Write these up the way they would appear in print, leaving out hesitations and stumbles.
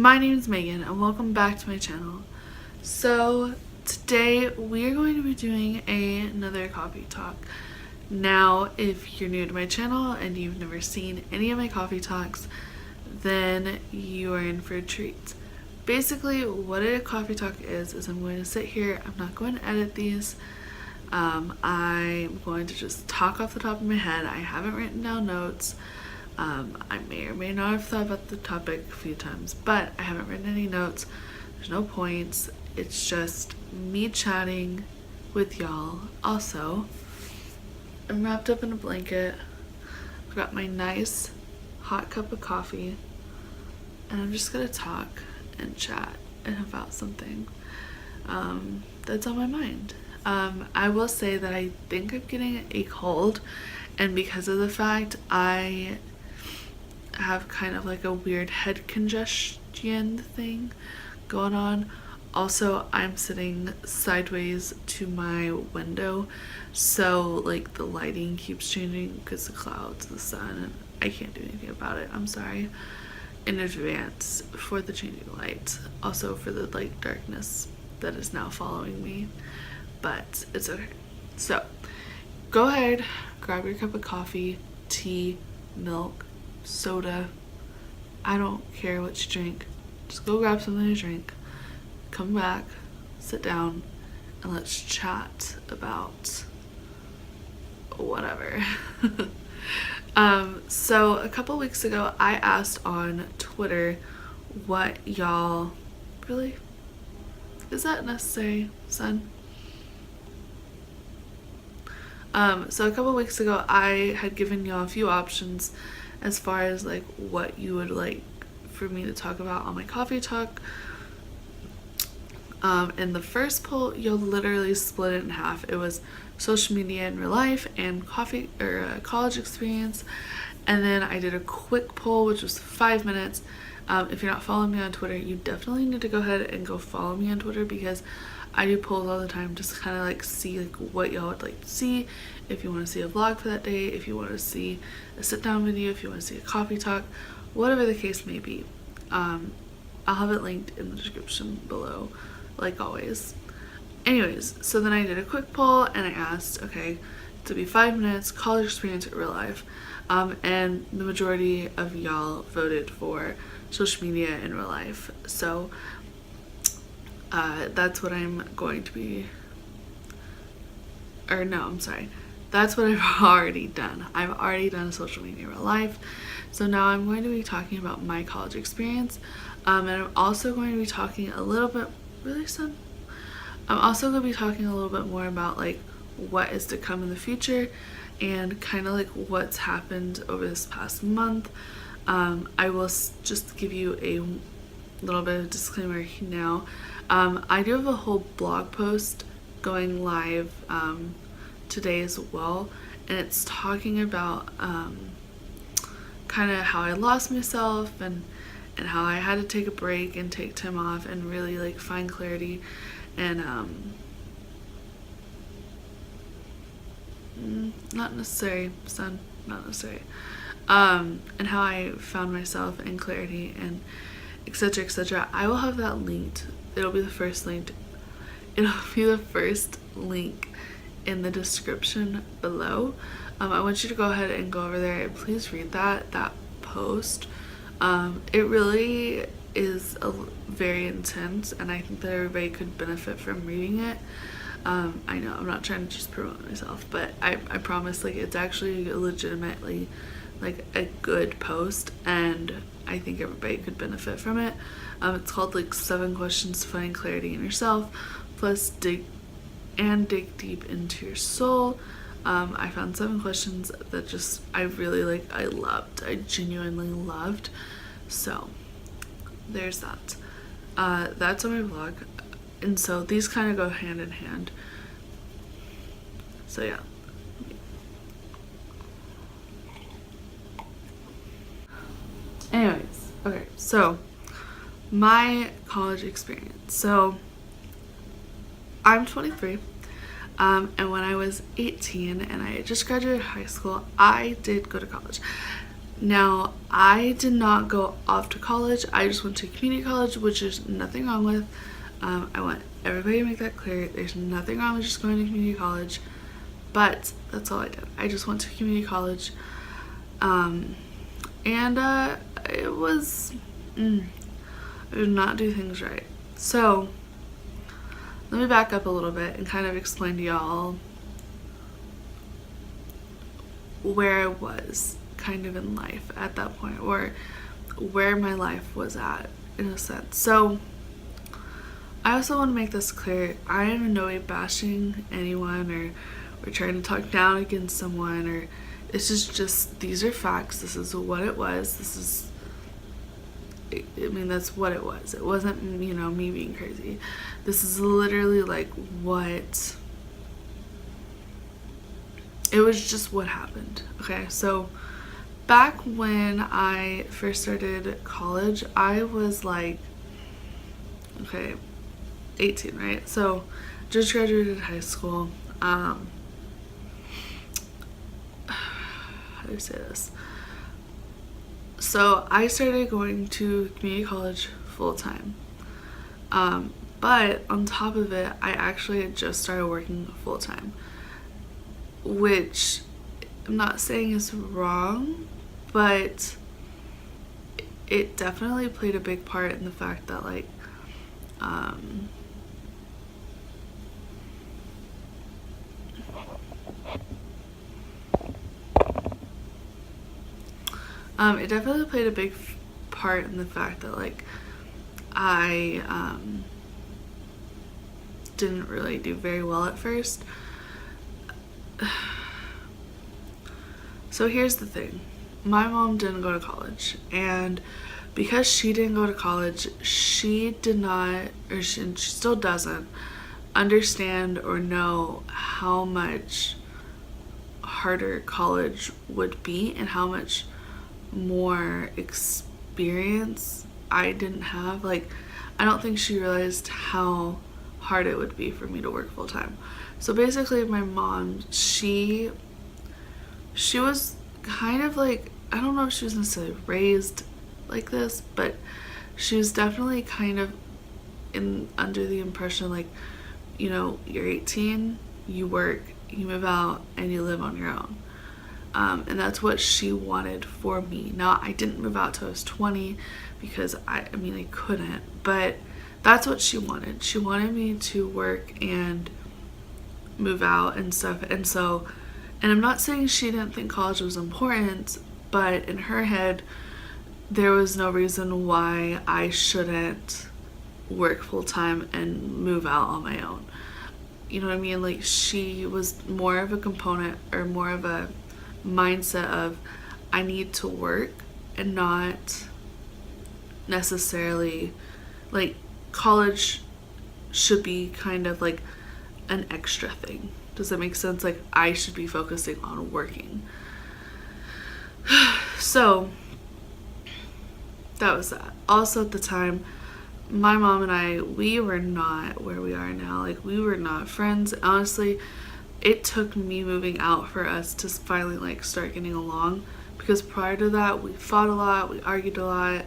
My name is Megan and welcome back to my channel. So today we are going to be doing another coffee talk. Now if you're new to my channel and you've never seen any of my coffee talks, then you are in for a treat. Basically what a coffee talk is I'm going to sit here, I'm not going to edit these. I'm going to just talk off the top of my head. I haven't written down notes. I may or may not have thought about the topic a few times, but I haven't written any notes. There's no points. It's just me chatting with y'all. Also, I'm wrapped up in a blanket. I've got my nice hot cup of coffee, and I'm just gonna talk and chat and about something that's on my mind. I will say that I think I'm getting a cold, and because of the fact I have kind of like a weird head congestion thing going on. Also, I'm sitting sideways to my window, so like the lighting keeps changing because the clouds, the sun, and I can't do anything about it. I'm sorry in advance for the changing light, also for the like darkness that is now following me, but it's okay. So go ahead, grab your cup of coffee, tea, milk, soda. I don't care what you drink. Just go grab something to drink, come back, sit down, and let's chat about whatever. So a couple weeks ago I asked on Twitter what y'all really, is that necessary, son? So a couple weeks ago I had given y'all a few options as far as like what you would like for me to talk about on my coffee talk. In the first poll, you'll literally split it in half. It was social media in real life and coffee or college experience, and then I did a quick poll which was 5 minutes. If you're not following me on Twitter, you definitely need to go ahead and go follow me on Twitter, because I do polls all the time just to kind of like see like what y'all would like to see. If you want to see a vlog for that day, if you want to see a sit down video, if you want to see a coffee talk, whatever the case may be. I'll have it linked in the description below, like always. Anyways, so then I did a quick poll and I asked, okay, to be 5 minutes, college experience or real life, and the majority of y'all voted for social media in real life. So that's what I'm going to be, or no, I'm sorry, that's what I've already done. I've already done social media in real life. So now I'm going to be talking about my college experience, and I'm also going to be talking a little bit, really son? I'm also going to be talking a little bit more about like what is to come in the future and kind of like what's happened over this past month. I will just give you a little bit of disclaimer now. I do have a whole blog post going live today as well, and it's talking about kind of how I lost myself and how I had to take a break and take time off and really like find clarity and not necessary, son, not necessary, and how I found myself and clarity and etc, etc. I will have that linked. It'll be the first link in the description below. I want you to go ahead and go over there and please read that post. It really is very intense, and I think that everybody could benefit from reading it. I know I'm not trying to just promote myself, but I promise like it's actually legitimately like a good post, and I think everybody could benefit from it. It's called like 7 questions to find clarity in yourself, plus dig deep into your soul. I found 7 questions that just I really like, I genuinely loved. So there's that. That's on my blog, and so these kind of go hand in hand. So yeah. Anyways, okay, so my college experience. So I'm 23, and when I was 18 and I just graduated high school, I did go to college. Now, I did not go off to college. I just went to community college, which is nothing wrong with. I want everybody to make that clear. There's nothing wrong with just going to community college, but that's all I did. I just went to community college, and it was, I did not do things right. So let me back up a little bit and kind of explain to y'all where I was kind of in life at that point, or where my life was at in a sense. So I also want to make this clear. I am in no way bashing anyone or trying to talk down against someone, or this is just, these are facts. This is what it was. This is, I mean, that's what it was. It wasn't, you know, me being crazy. This is literally like what, it was just what happened. Okay, so back when I first started college, I was like, okay, 18, right? So just graduated high school. How do I say this? So I started going to community college full time. But on top of it, I actually had just started working full time, which I'm not saying is wrong, but it definitely played a big part in the fact that like it definitely played a big part in the fact that like I didn't really do very well at first. So here's the thing. My mom didn't go to college, and because she didn't go to college, she did not, or she still doesn't understand or know how much harder college would be and how much more experience I didn't have. Like, I don't think she realized how hard it would be for me to work full time. So basically my mom, she was kind of like, I don't know if she was necessarily raised like this, but she was definitely kind of under the impression like, you know, you're 18, you work, you move out, and you live on your own. And that's what she wanted for me. Now, I didn't move out till I was 20 because I mean, I couldn't, but that's what she wanted. She wanted me to work and move out and stuff. And so, and I'm not saying she didn't think college was important, but in her head, there was no reason why I shouldn't work full time and move out on my own. You know what I mean? Like, she was more of a component, or more of a mindset of, I need to work, and not necessarily like college should be kind of like an extra thing. Does that make sense? Like, I should be focusing on working. So that was that. Also at the time, my mom and I, we were not where we are now. Like, we were not friends. Honestly, it took me moving out for us to finally like start getting along, because prior to that we fought a lot, we argued a lot,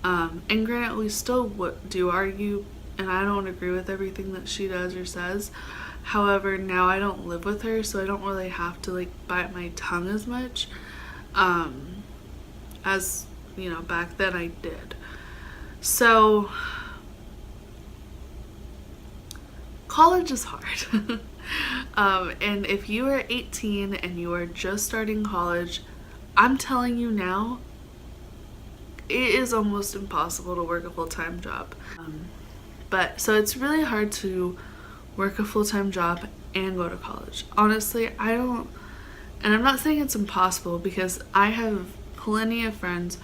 and granted we still do argue, and I don't agree with everything that she does or says. However, now I don't live with her, so I don't really have to like bite my tongue as much as, you know, back then I did. So college is hard. And if you are 18 and you are just starting college, I'm telling you now, it is almost impossible to work a full-time job. But so it's really hard to work a full-time job and go to college. Honestly, I don't, and I'm not saying it's impossible, because I have plenty of friends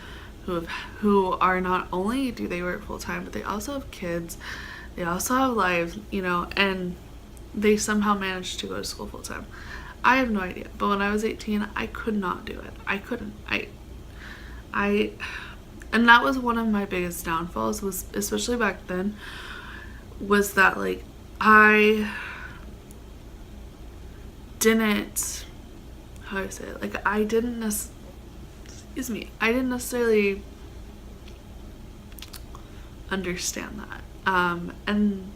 who are, not only do they work full-time, but they also have kids, they also have lives, you know, and they somehow managed to go to school full-time. I have no idea, but when I was 18, I could not do it. I couldn't. And that was one of my biggest downfalls, was especially back then, was that like I didn't, how do I say it, like I didn't excuse me, I didn't necessarily understand that. And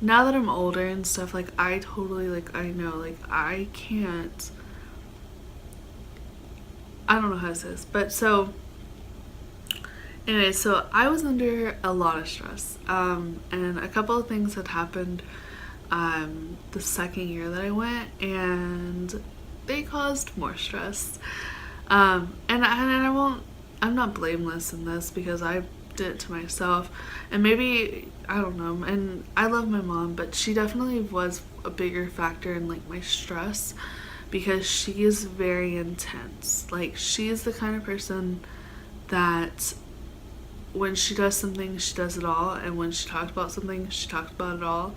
now that I'm older and stuff, like, I totally, like, I know, like, I can't, I don't know how to say this, but so, anyway, so I was under a lot of stress, and a couple of things had happened, the second year that I went, and they caused more stress, and I won't, I'm not blameless in this because I did it to myself, and maybe, I don't know, and I love my mom, but she definitely was a bigger factor in, like, my stress, because she is very intense. Like, she's the kind of person that when she does something, she does it all, and when she talks about something, she talks about it all.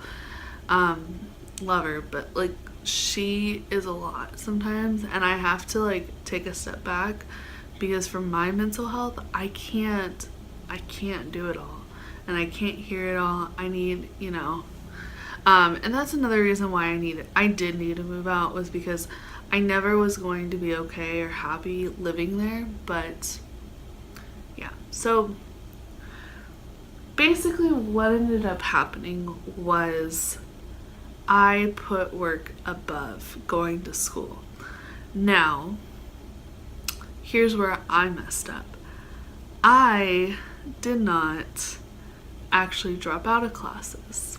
Love her, but, like, she is a lot sometimes, and I have to, like, take a step back, because for my mental health, I can't do it all, and I can't hear it all. I need, you know, and that's another reason why I did need to move out, was because I never was going to be okay or happy living there. But yeah, so basically what ended up happening was I put work above going to school. Now, here's where I messed up. I did not actually drop out of classes.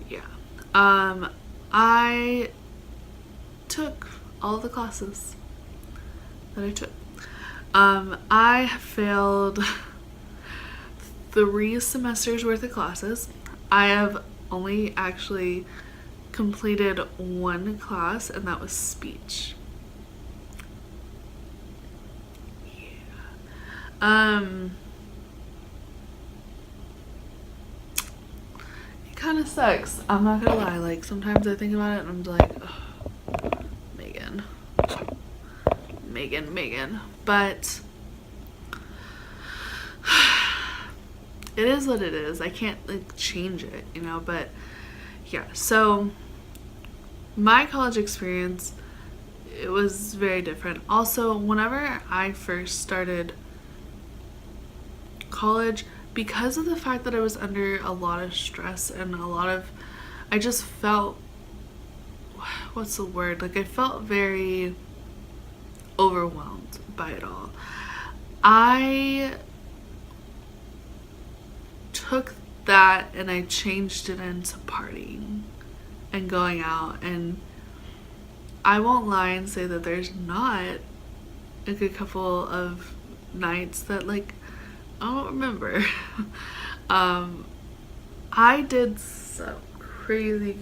Yeah. I took all the classes that I took. I failed 3 semesters worth of classes. I have only actually completed 1 class, and that was speech. It kind of sucks. I'm not gonna lie. Like, sometimes I think about it and I'm like, oh, Megan. But it is what it is. I can't, like, change it, you know. But yeah, so my college experience, it was very different. Also, whenever I first started college, because of the fact that I was under a lot of stress and I just felt, what's the word? Like, I felt very overwhelmed by it all. I took that and I changed it into partying and going out, and I won't lie and say that there's not a good couple of nights that, like, I don't remember. I did some crazy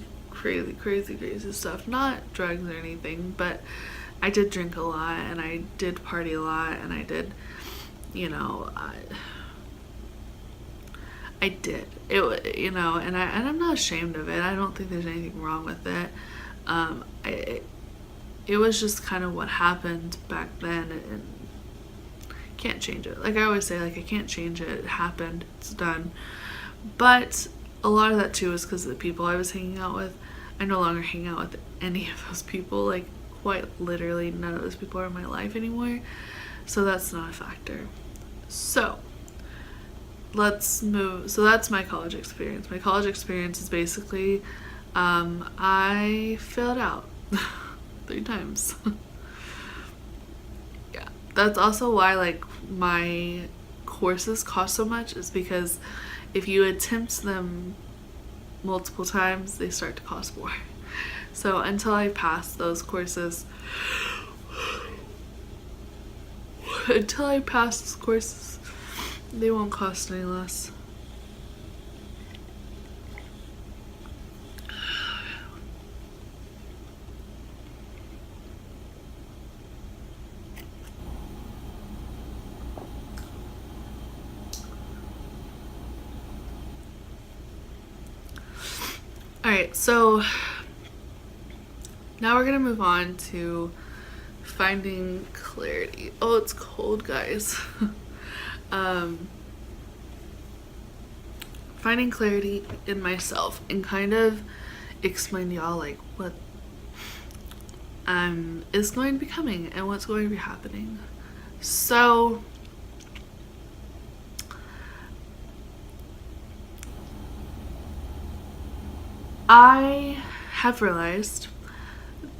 stuff, not drugs or anything, but I did drink a lot, and I did party a lot, and I did, you know, I did it, you know, and I'm not ashamed of it. I don't think there's anything wrong with it. It was just kind of what happened back then, and can't change it. Like I always say, like, I can't change it. It happened. It's done. But a lot of that too is because of the people I was hanging out with. I no longer hang out with any of those people. Like, quite literally, none of those people are in my life anymore. So that's not a factor. So let's move. So that's my college experience. My college experience is basically, I failed out 3 times. Yeah, that's also why, like, my courses cost so much, is because if you attempt them multiple times, they start to cost more. So until I pass those courses, they won't cost any less. Alright, so now we're gonna move on to finding clarity. Oh, it's cold, guys. Finding clarity in myself and kind of explain to y'all, like, what is going to be coming and what's going to be happening. So I have realized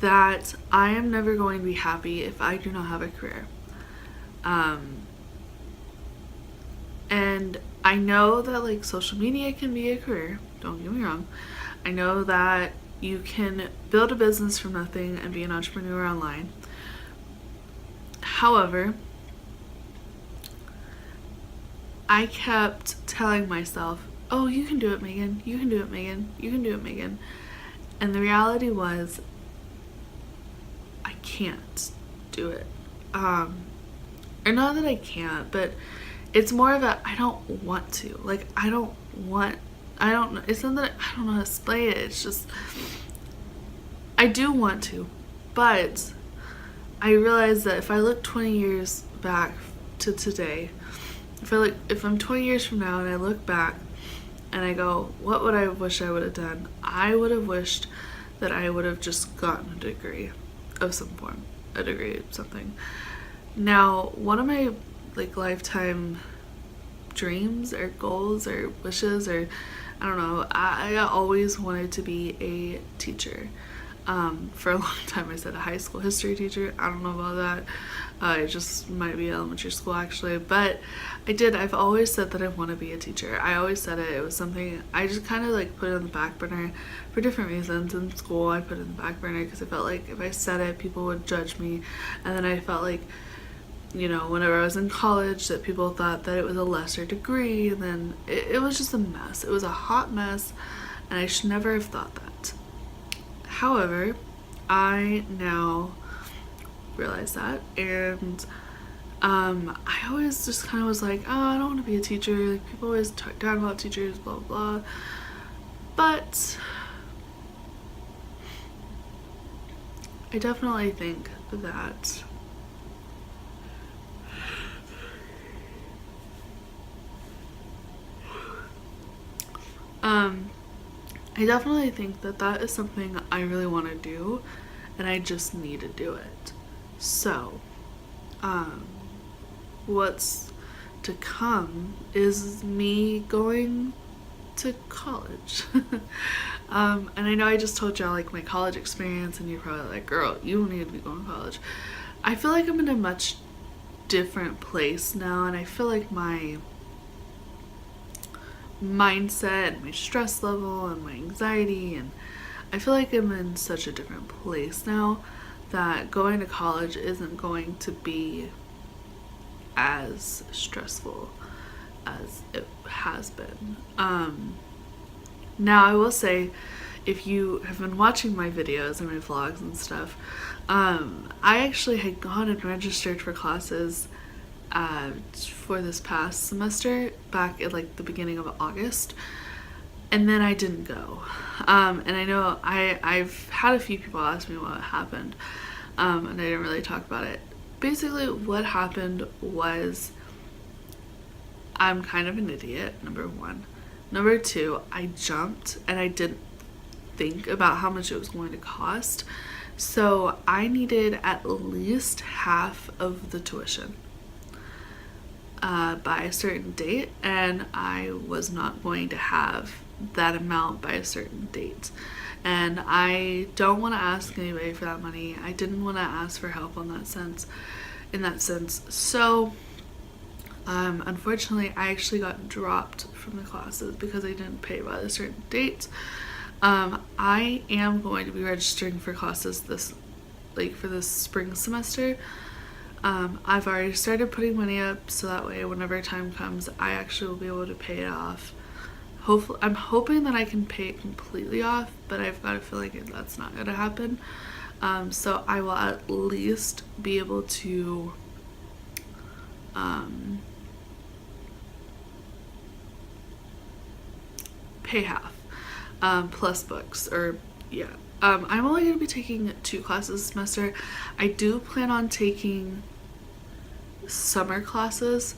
that I am never going to be happy if I do not have a career. And I know that like social media can be a career, don't get me wrong. I know that you can build a business from nothing and be an entrepreneur online. However, I kept telling myself, oh, you can do it, Megan. You can do it, Megan. You can do it, Megan. And the reality was, I can't do it. Or not that I can't, but it's more of a I don't want to. Like, I don't know. It's not that I don't know how to explain it. It's just, I do want to. But I realize that if I look 20 years back to today, if I'm 20 years from now and I look back and I go, what would I wish I would have done? I would have wished that I would have just gotten a degree of some form, a degree of something. Now, one of my like lifetime dreams or goals or wishes, or I don't know, I always wanted to be a teacher. For a long time I said a high school history teacher. I don't know about that. It just might be elementary school actually, but I've always said that I want to be a teacher. I always said it. It was something I just kind of like put it on the back burner for different reasons. In school I put it in the back burner because I felt like if I said it people would judge me, and then I felt like, you know, whenever I was in college that people thought that it was a lesser degree, and then it was just a mess. It was a hot mess, and I should never have thought that. However, I now realize that, and I always just kind of was like, oh, I don't want to be a teacher. Like, people always talk down about teachers, blah blah blah. But I definitely think that I definitely think that that is something I really want to do, and I just need to do it. So, what's to come is me going to college. And I know I just told y'all like my college experience, and you're probably like, girl, you don't need to be going to college. I feel like I'm in a much different place now, and I feel like my mindset, my stress level, and my anxiety, and I feel like I'm in such a different place now that going to college isn't going to be as stressful as it has been. Now I will say, if you have been watching my videos and my vlogs and stuff, I actually had gone and registered for classes for this past semester back at like the beginning of August, and then I didn't go. And I know I've had a few people ask me what happened, and I didn't really talk about it. Basically what happened was, I'm kind of an idiot, number one. Number two, I jumped and I didn't think about how much it was going to cost. So I needed at least half of the tuition by a certain date, and I was not going to have that amount by a certain date. And I don't want to ask anybody for that money. I didn't want to ask for help in that sense. So unfortunately I actually got dropped from the classes because I didn't pay by a certain date. I am going to be registering for classes for this spring semester. I've already started putting money up, so that way whenever time comes I actually will be able to pay it off. Hopefully, I'm hoping that I can pay it completely off, but I've got a feeling that's not going to happen. So I will at least be able to pay half plus books, or yeah. I'm only going to be taking 2 classes this semester. I do plan on taking summer classes.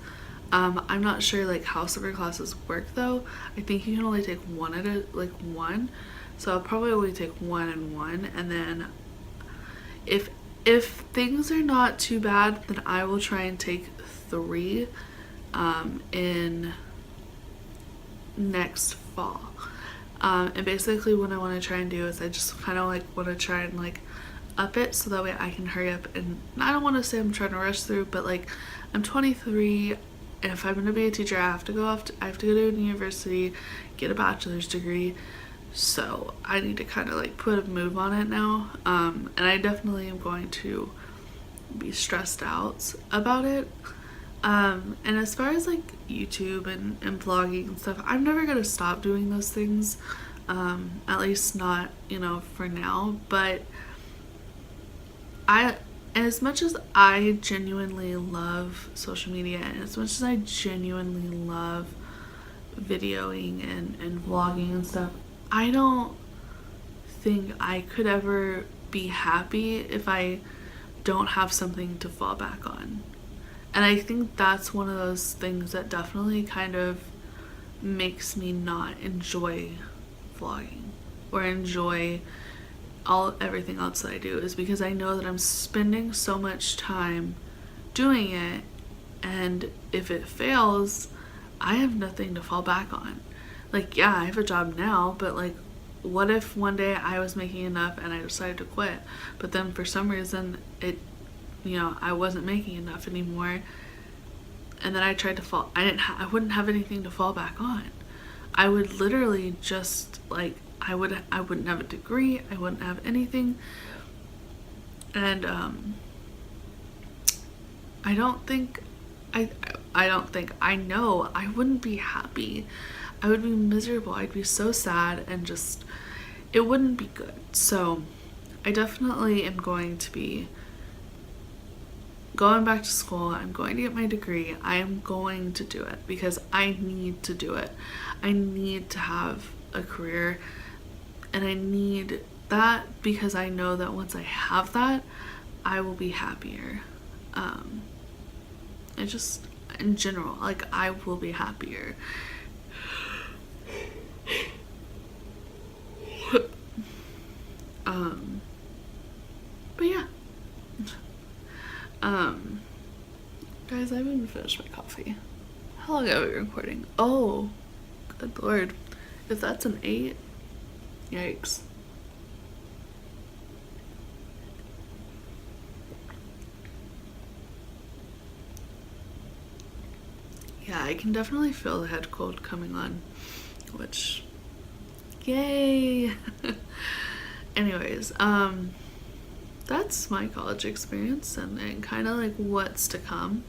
I'm not sure like how summer classes work though. I think you can only take one at one, so I'll probably only take one and one, and then if if things are not too bad, then I will try and take 3 in next fall. And basically what I want to try and do is I just kind of like want to try and like up it so that way I can hurry up. And I don't want to say I'm trying to rush through, but like I'm 23, and if I'm going to be a teacher, I have to go to university, get a bachelor's degree. So I need to kind of like put a move on it now. And I definitely am going to be stressed out about it. And as far as like YouTube and vlogging and stuff, I'm never gonna stop doing those things. At least not, you know, for now. But as much as I genuinely love social media, and as much as I genuinely love videoing and vlogging and stuff, I don't think I could ever be happy if I don't have something to fall back on. And I think that's one of those things that definitely kind of makes me not enjoy vlogging or enjoy everything else that I do, is because I know that I'm spending so much time doing it, and if it fails, I have nothing to fall back on. Like, yeah, I have a job now, but like, what if one day I was making enough and I decided to quit, but then for some reason I wasn't making enough anymore, and then I tried to I wouldn't have anything to fall back on. I would literally just like, I wouldn't have a degree, I wouldn't have anything, and I know I wouldn't be happy. I would be miserable. I'd be so sad, and just, it wouldn't be good. So I definitely am going to be going back to school. I'm going to get my degree. I am going to do it because I need to do it. I need to have a career, and I need that because I know that once I have that, I will be happier. And just in general, like, I will be happier. But yeah. Guys, I haven't even finished my coffee. How long have I been recording? Oh, good lord. If that's an 8, yikes. Yeah, I can definitely feel the head cold coming on, which, yay. Anyways, that's my college experience and kind of like what's to come.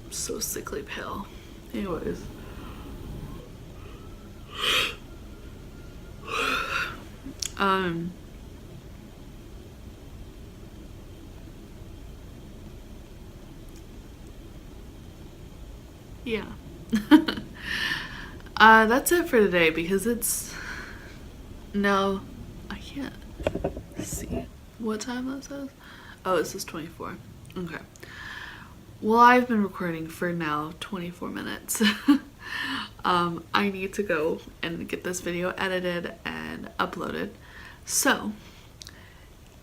I'm so sickly pale. Anyways. Yeah. That's it for today, because no, I can't see what time that says. Oh, it says 24. Okay. Well, I've been recording for now 24 minutes. I need to go and get this video edited and uploaded. So,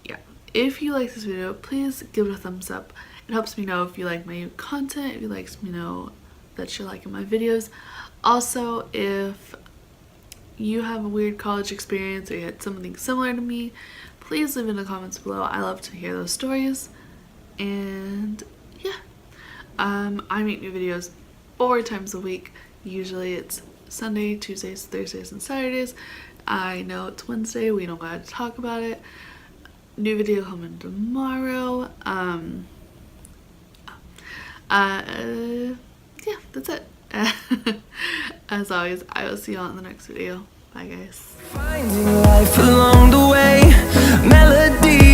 yeah. If you like this video, please give it a thumbs up. It helps me know if you like my content, if you like me know that you're liking my videos. Also, if you have a weird college experience or you had something similar to me, please leave in the comments below. I love to hear those stories. And yeah, I make new videos 4 times a week. Usually it's Sunday, Tuesdays, Thursdays, and Saturdays. I know it's Wednesday, we don't gotta talk about it. New video coming tomorrow. Yeah, that's it. As always, I will see you all in the next video. Bye, guys. Finding life along the way, melody